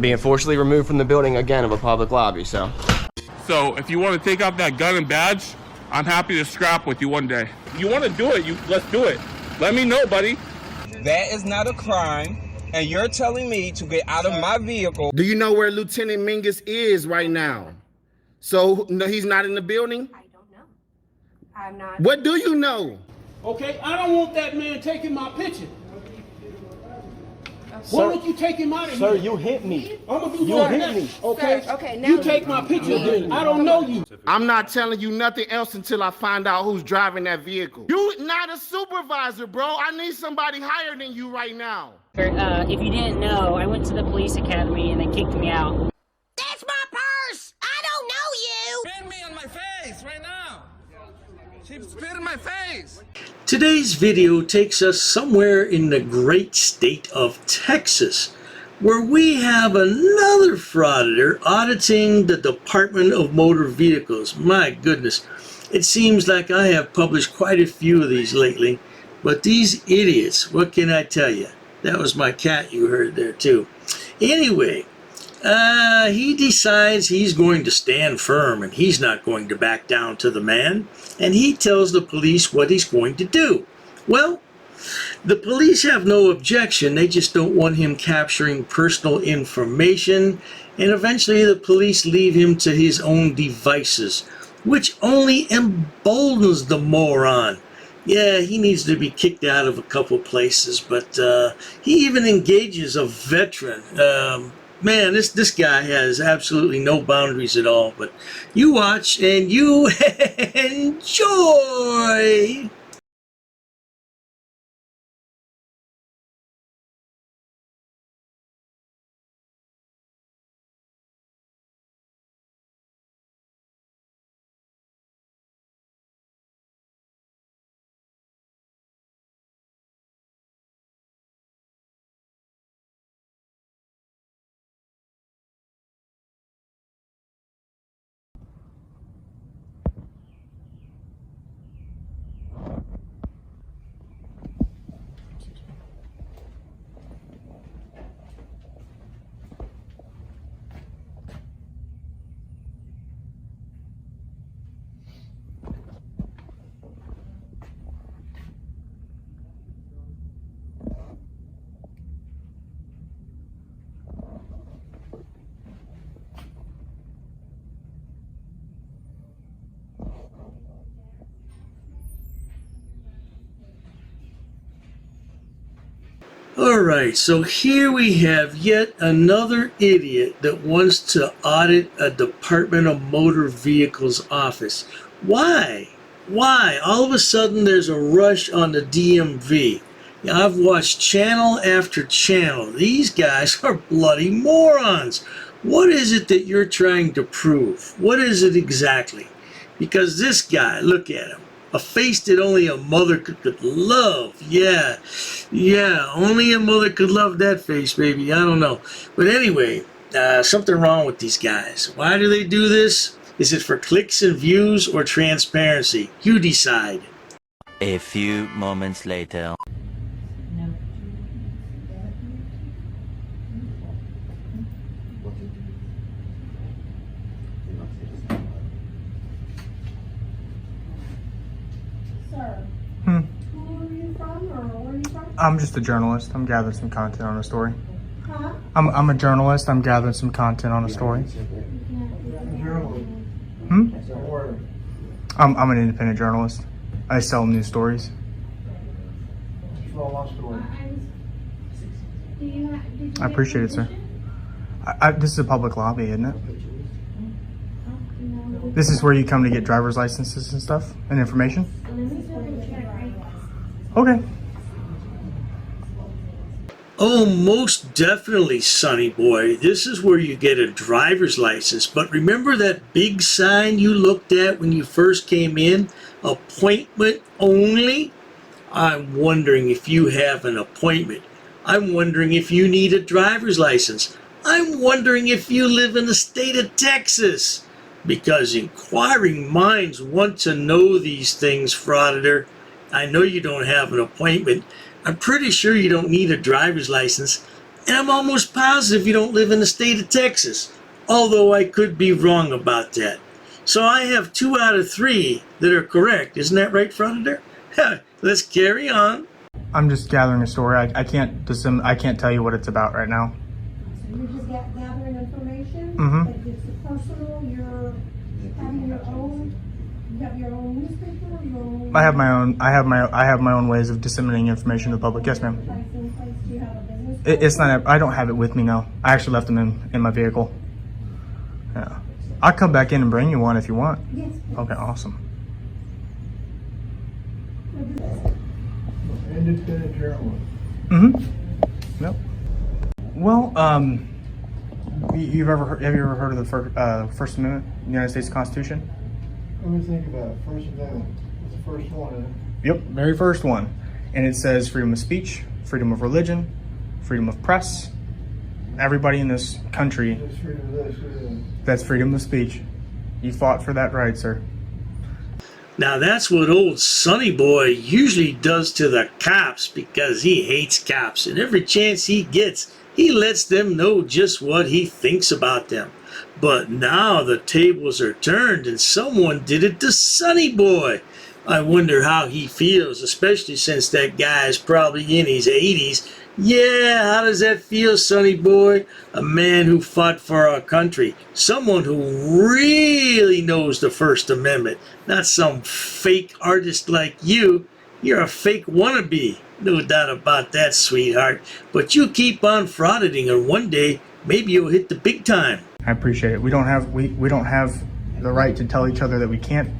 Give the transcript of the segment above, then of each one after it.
I'm being forcibly removed from the building again of a public lobby, so. So if you want to take out that gun and badge, I'm happy to scrap with you one day. You want to do it, let's do it. Let me know, buddy. That is not a crime, and you're telling me to get out of my vehicle. Do you know where Lieutenant Mingus is right now? So no, he's not in the building? I don't know. I'm not. What do you know? Okay, I don't want that man taking my picture. Why don't you take him out of here? Sir, you hit me. I'm gonna do You that hit next. me. Okay? Sir, okay, now you take my picture then. I don't know you. I'm not telling you nothing else until I find out who's driving that vehicle. You not a supervisor, bro. I need somebody higher than you right now. If you didn't know, I went to the police academy and they kicked me out. That's my purse! I don't know you! Spit me on my face right now! She spit in my face! Today's video takes us somewhere in the great state of Texas, where we have another frauditor auditing the Department of Motor Vehicles. My goodness, it seems like I have published quite a few of these lately, but these idiots, what can I tell you? That was my cat you heard there too. Anyway, he decides he's going to stand firm and he's not going to back down to the man, and he tells the police what he's going to do. Well, the police have no objection, they just don't want him capturing personal information, and eventually the police leave him to his own devices, which only emboldens the moron. Yeah, he needs to be kicked out of a couple places, but he even engages a veteran. Man, this guy has absolutely no boundaries at all, but you watch and you enjoy! Alright, so here we have yet another idiot that wants to audit a Department of Motor Vehicles office. Why? Why? All of a sudden there's a rush on the DMV. I've watched channel after channel. These guys are bloody morons. What is it that you're trying to prove? What is it exactly? Because this guy, look at him. A face that only a mother could love. Yeah, only a mother could love that face, baby. I don't know. But anyway, something wrong with these guys. Why do they do this? Is it for clicks and views or transparency? You decide. A few moments later. I'm just a journalist. I'm gathering some content on a story. Huh? I'm a journalist. I'm gathering some content on a story. I'm an independent journalist. I sell news stories. I appreciate it, sir. This is a public lobby, isn't it? This is where you come to get driver's licenses and stuff and information? Okay. Oh, most definitely, sonny boy. This is where you get a driver's license. But remember that big sign you looked at when you first came in? Appointment only? I'm wondering if you have an appointment. I'm wondering if you need a driver's license. I'm wondering if you live in the state of Texas. Because inquiring minds want to know these things, Frauditor. I know you don't have an appointment. I'm pretty sure you don't need a driver's license. And I'm almost positive you don't live in the state of Texas, although I could be wrong about that. So I have 2 out of 3 that are correct. Isn't that right, Frauditor? Let's carry on. I'm just gathering a story. I can't tell you what it's about right now. So you're just gathering information? Mm-hmm. Like it's personal, you're having your own, you have your own newspaper, your own... I have my own ways of disseminating information to the public. Yes, ma'am. Do you have a business? It's not, I don't have it with me now. I actually left them in my vehicle. Yeah. I'll come back in and bring you one if you want. Yes. Okay, awesome. Independent journalist. Mm-hmm. Yep. Well, have you ever heard of the First Amendment, of the United States Constitution? Let me think about it. First Amendment. It's the first one, isn't it? Yep, very first one. And it says freedom of speech, freedom of religion, freedom of press. Everybody in this country, It's freedom of this, that's freedom of speech. You fought for that right, sir. Now that's what old Sonny Boy usually does to the cops because he hates cops, and every chance he gets, he lets them know just what he thinks about them. But now the tables are turned and someone did it to Sonny Boy. I wonder how he feels, especially since that guy is probably in his 80s. Yeah, how does that feel, Sonny Boy? A man who fought for our country. Someone who really knows the First Amendment. Not some fake artist like you. You're a fake wannabe. No doubt about that, sweetheart. But you keep on frauditing, and one day, maybe you'll hit the big time. I appreciate it. We don't have the right to tell each other that we can't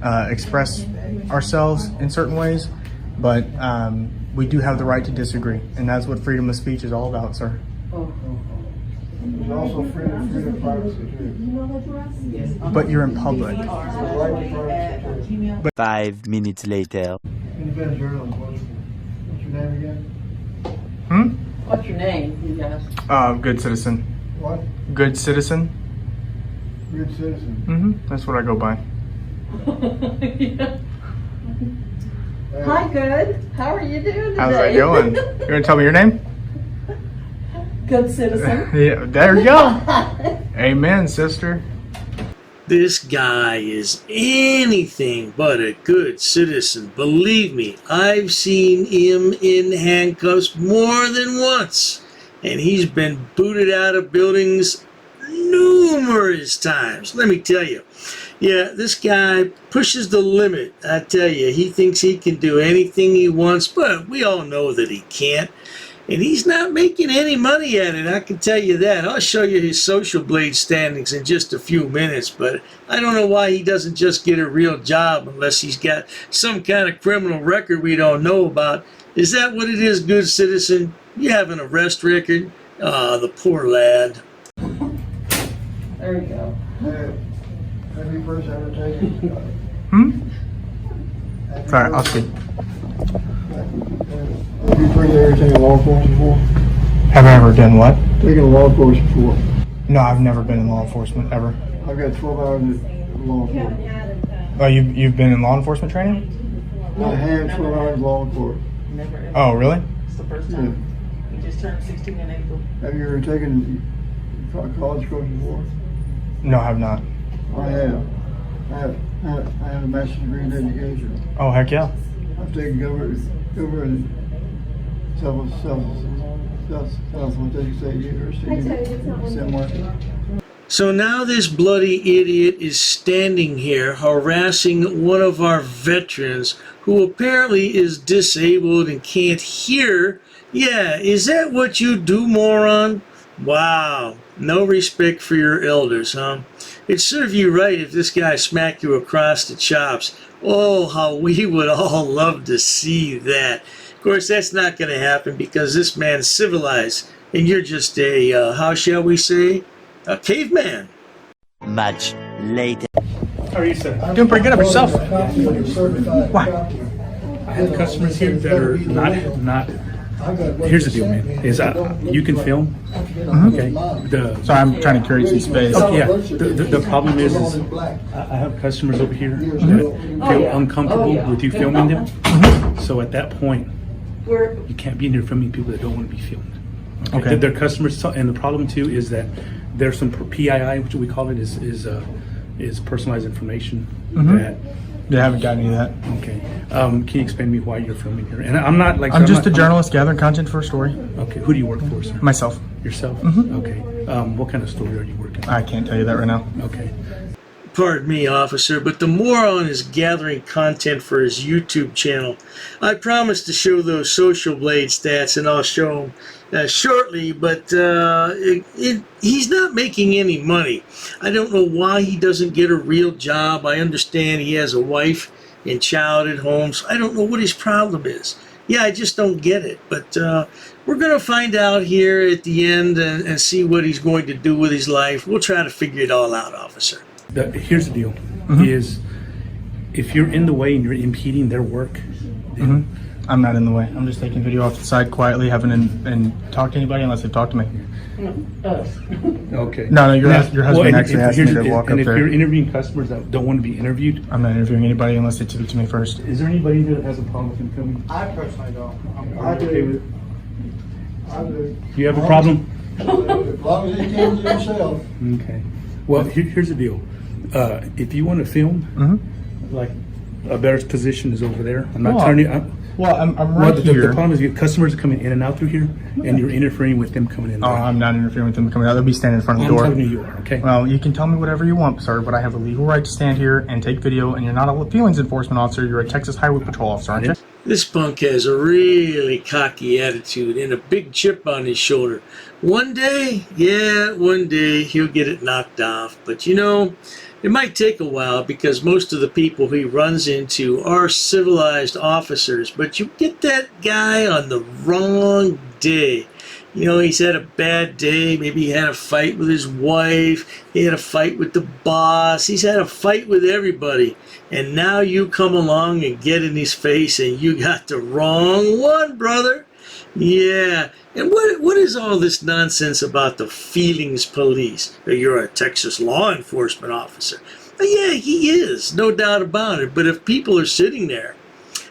express ourselves in certain ways, but we do have the right to disagree, and that's what freedom of speech is all about, sir. There's also freedom of privacy, too. But you're in public. The right to privacy, too. 5 minutes later. Independent journalist. What's your name again? What's your name, you guys? Good citizen. What? Good citizen. Good citizen. Mm-hmm. That's what I go by. Yeah. Hi, good. How are you doing today? How's that going? You want to tell me your name? Good citizen. Yeah, there you go. Amen, sister. This guy is anything but a good citizen. Believe me, I've seen him in handcuffs more than once. And he's been booted out of buildings numerous times. Let me tell you. Yeah, this guy pushes the limit. I tell you, he thinks he can do anything he wants, but we all know that he can't. And he's not making any money at it, I can tell you that. I'll show you his social blade standings in just a few minutes, but I don't know why he doesn't just get a real job unless he's got some kind of criminal record we don't know about. Is that what it is, good citizen? You have an arrest record? Ah, the poor lad. There you go. Have you first ever taken? Sorry, I'll speak. Have you first ever taken law enforcement before? Have I ever done what? Taken law enforcement before? No, I've never been in law enforcement, ever. I've got 12 hours of law enforcement. Oh, you've been in law enforcement training? I have 12 hours of law enforcement. Oh, really? It's the first time. You just turned 16 in April. Have you ever taken college course before? No, I have not. I have. I have a master's degree in education. Oh, heck yeah. I've taken government Southwest State University. So now this bloody idiot is standing here harassing one of our veterans who apparently is disabled and can't hear. Yeah, is that what you do, moron? Wow, no respect for your elders, huh? It'd serve you right if this guy smacked you across the chops. Oh, how we would all love to see that. Of course, that's not going to happen because this man's civilized and you're just a, how shall we say, a caveman. Much later. How are you, sir? Doing pretty good of yourself. Why? I have customers here that are not. Here's the deal, man. Is you can film. Okay. Sorry, I'm trying to carry some space. Okay, yeah. The problem is I have customers over here that feel uncomfortable with you filming them. So at that point, you can't be in there filming people that don't want to be filmed. Okay. Their customers, and the problem too is that there's some PII, which we call it, is personalized information that. They haven't got any of that. Okay. Can you explain to me why you're filming here? And I'm not like I'm just a journalist gathering content for a story. Okay. Who do you work for, sir? Myself. Yourself? Okay. What kind of story are you working on? I can't tell you that right now. Okay. Pardon me, officer, but the moron is gathering content for his YouTube channel. I promised to show those Social Blade stats, and I'll show them shortly, but he's not making any money. I don't know why he doesn't get a real job. I understand he has a wife and child at home, so I don't know what his problem is. Yeah, I just don't get it, but we're going to find out here at the end and see what he's going to do with his life. We'll try to figure it all out, officer. Here's the deal: is if you're in the way and you're impeding their work, I'm not in the way. I'm just taking video off the side quietly, haven't and talk to anybody unless they talk to me. Okay. No, your husband actually asked me to walk up and if there. you're interviewing customers that don't want to be interviewed, I'm not interviewing anybody unless they speak to me first. Is there anybody here that has a problem with him filming? I personally don't. Are you okay with it? I do. You have a problem? As long as he can to himself. Okay. Well, here's the deal. If you want to film, like a better position is over there. I'm not turning. I'm right here. The problem is your customers are coming in and out through here, and you're interfering with them coming in. Oh, I'm not interfering with them coming out. They'll be standing in front of the door. I'm telling you are, okay? Well, you can tell me whatever you want, sir, but I have a legal right to stand here and take video, and you're not a feelings enforcement officer. You're a Texas Highway Patrol officer, aren't you? This punk has a really cocky attitude and a big chip on his shoulder. One day, he'll get it knocked off. But you know, it might take a while because most of the people he runs into are civilized officers. But you get that guy on the wrong day. You know, he's had a bad day. Maybe he had a fight with his wife. He had a fight with the boss. He's had a fight with everybody. And now you come along and get in his face and you got the wrong one, brother. Yeah. And what is all this nonsense about the feelings police? You're a Texas law enforcement officer. Yeah, he is. No doubt about it. But if people are sitting there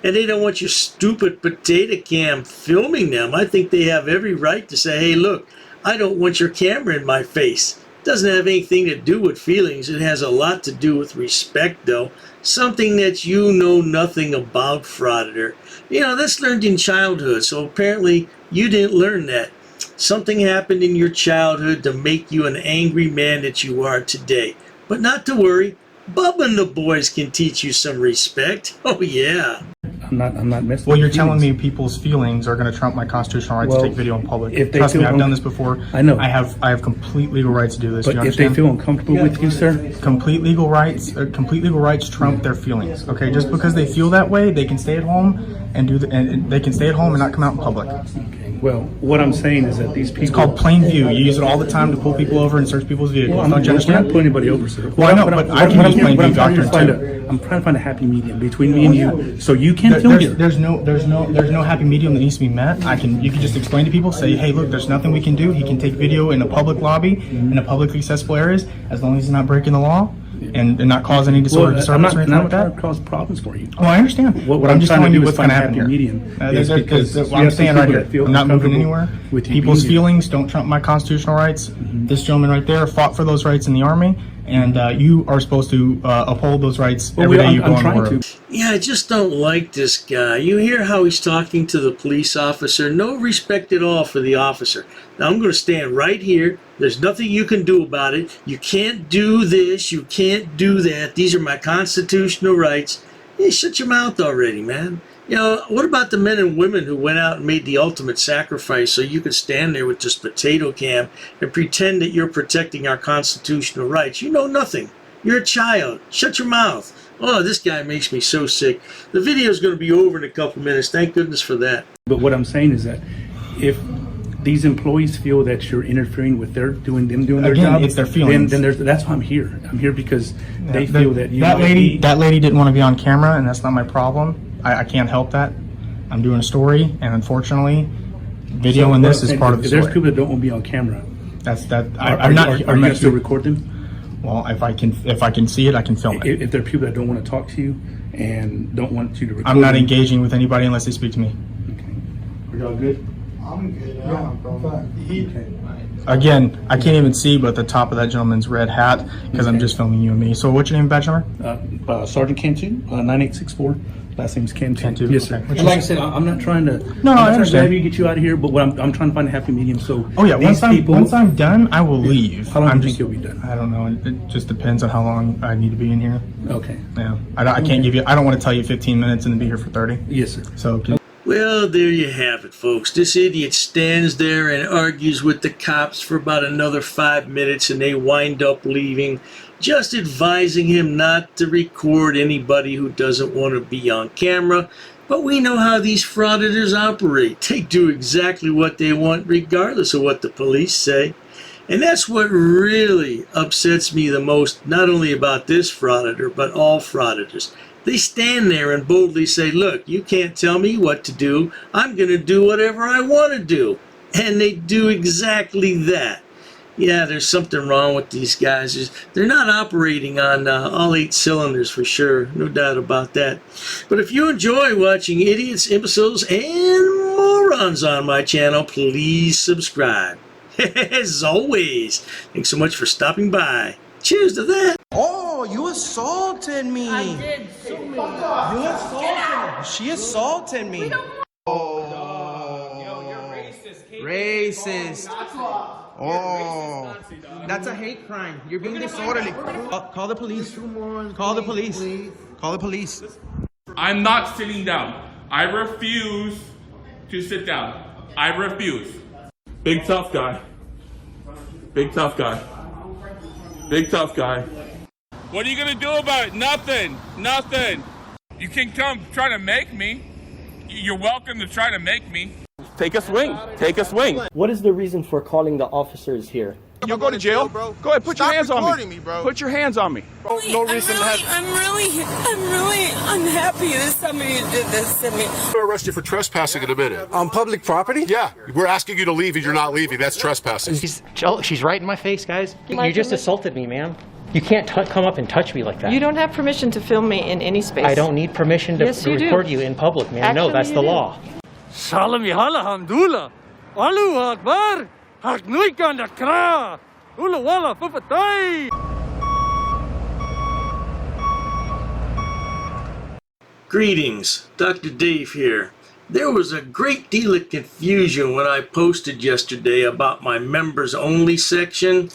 and they don't want your stupid potato cam filming them, I think they have every right to say, hey, look, I don't want your camera in my face. It doesn't have anything to do with feelings. It has a lot to do with respect, though. Something that you know nothing about, Frauditor. You know, that's learned in childhood, so apparently you didn't learn that. Something happened in your childhood to make you an angry man that you are today. But not to worry, Bubba and the boys can teach you some respect. Oh, yeah. I'm not messing. Well, you're telling me people's feelings are going to trump my constitutional rights to take video in public. If they Trust me, I've feel done this before. I know. I have complete legal rights to do this. But you if they understand? feel uncomfortable with you, sir, complete legal rights trump their feelings. Okay, just because they feel that way, they can stay at home and they can stay at home and not come out in public. okay. Well, what I'm saying is that these people. It's called plain view. You use it all the time to pull people over and search people's vehicles. Well, Don't you we're understand? not pulling anybody over, sir. Well, I know, but I can use plain view doctrine too. I'm trying to find a happy medium between me and you, so you can film here. There's no happy medium that needs to be met. You can just explain to people, say, hey, look, there's nothing we can do. He can take video in a public lobby, in a publicly accessible areas, as long as he's not breaking the law and not cause any disorder, disturbance or anything like that. I'm not trying to cause problems for you. Oh, I understand. What I'm just trying telling to you do what's is going to find a happen happy here. medium. I'm staying right here. I'm not moving anywhere. With you People's being here. feelings don't trump my constitutional rights. This gentleman right there fought for those rights in the Army, and you are supposed to uphold those rights every day you go on the road. Yeah, I just don't like this guy. You hear how he's talking to the police officer? No respect at all for the officer. Now, I'm going to stand right here. There's nothing you can do about it. You can't do this. You can't do that. These are my constitutional rights. Hey, shut your mouth already, man. You know, what about the men and women who went out and made the ultimate sacrifice so you could stand there with this potato cam and pretend that you're protecting our constitutional rights? You know nothing. You're a child. Shut your mouth. Oh, this guy makes me so sick. The video's going to be over in a couple minutes. Thank goodness for that. But what I'm saying is that if these employees feel that you're interfering with their doing their job, it's their feelings. Then that's why I'm here. I'm here because they feel that you. That lady didn't want to be on camera, and that's not my problem. I can't help that. I'm doing a story, and unfortunately, video in this is part of the story. There's people that don't want to be on camera. That's that. Are you going to still record them? Well, if I can see it, I can film it. If there are people that don't want to talk to you and don't want you to record, I'm not engaging with anybody unless they speak to me. Okay. Are y'all good? I'm good. I don't have a problem. Again, I can't even see but the top of that gentleman's red hat because I'm just filming you and me. So what's your name, badge number? Sergeant Cantu, 9864. Last name's Cantu. Yes, sir. Okay. And like I said, I'm not trying to. No, I I'm not trying to understand. grab you, get you out of here. But what I'm trying to find a happy medium. So. Oh yeah, these once I'm done, I will leave. How long I'm do you just, think you'll be done? I don't know. It just depends on how long I need to be in here. Okay. Yeah, I can't give you. I don't want to tell you 15 minutes and then be here for 30. Yes, sir. So. Well, there you have it, folks. This idiot stands there and argues with the cops for about another 5 minutes, and they wind up leaving, just advising him not to record anybody who doesn't want to be on camera. But we know how these frauditors operate. They do exactly what they want, regardless of what the police say. And that's what really upsets me the most, not only about this frauditor, but all frauditors. They stand there and boldly say, look, you can't tell me what to do. I'm going to do whatever I want to do. And they do exactly that. Yeah, there's something wrong with these guys. They're not operating on all 8 cylinders for sure. No doubt about that. But if you enjoy watching idiots, imbeciles, and morons on my channel, please subscribe. As always, thanks so much for stopping by. Cheers to that. Oh, you assaulted me. I did so many. You assaulted me. She assaulted me. Racist. Oh, that's a hate crime. You're being disorderly. Call the police. Call the police. Call the police. I'm not sitting down. I refuse to sit down. I refuse. Big tough guy. Big tough guy. Big tough guy. What are you gonna do about it? Nothing. Nothing. You can come try to make me. You're welcome to try to make me. Take a swing. Take a swing. What is the reason for calling the officers here? You'll go to jail, bro. Go ahead, put your hands on me. Bro. Put your hands on me. No reason to have. I'm really unhappy that somebody did this to me. We'll arrest you for trespassing in a minute. On public property? Yeah, we're asking you to leave and you're not leaving. That's trespassing. She's right in my face, guys. You just assaulted me, ma'am. You can't come up and touch me like that. You don't have permission to film me in any space. I don't need permission to Yes, you do. record you in public, ma'am. No, Actually, that's you the do. law. Salam yahala hamdullah. Allahu Akbar. Haknuikan dakra. Ula wala fufatay. Greetings, Dr. Dave here. There was a great deal of confusion when I posted yesterday about my members only section.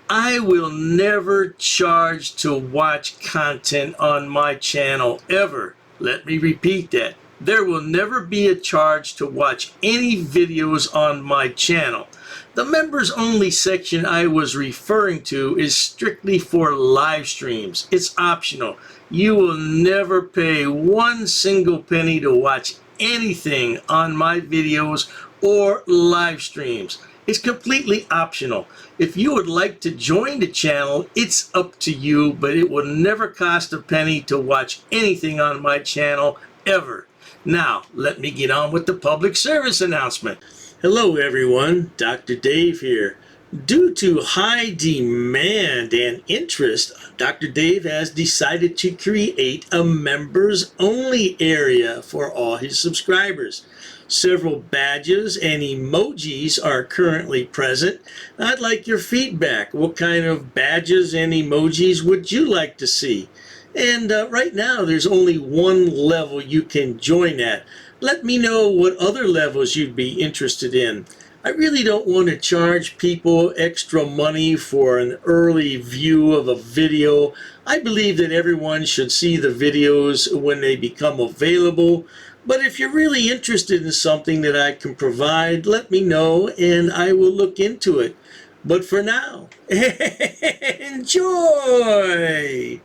I will never charge to watch content on my channel ever. Let me repeat that. There will never be a charge to watch any videos on my channel. The members only section I was referring to is strictly for live streams. It's optional. You will never pay one single penny to watch anything on my videos or live streams. It's completely optional. If you would like to join the channel, it's up to you, but it will never cost a penny to watch anything on my channel ever. Now, let me get on with the public service announcement. Hello everyone, Dr. Dave here. Due to high demand and interest, Dr. Dave has decided to create a members only area for all his subscribers. Several badges and emojis are currently present. I'd like your feedback. What kind of badges and emojis would you like to see? And right now there's only one level you can join at. Let me know what other levels you'd be interested in. I really don't want to charge people extra money for an early view of a video. I believe that everyone should see the videos when they become available. But if you're really interested in something that I can provide, let me know and I will look into it. But for now, enjoy!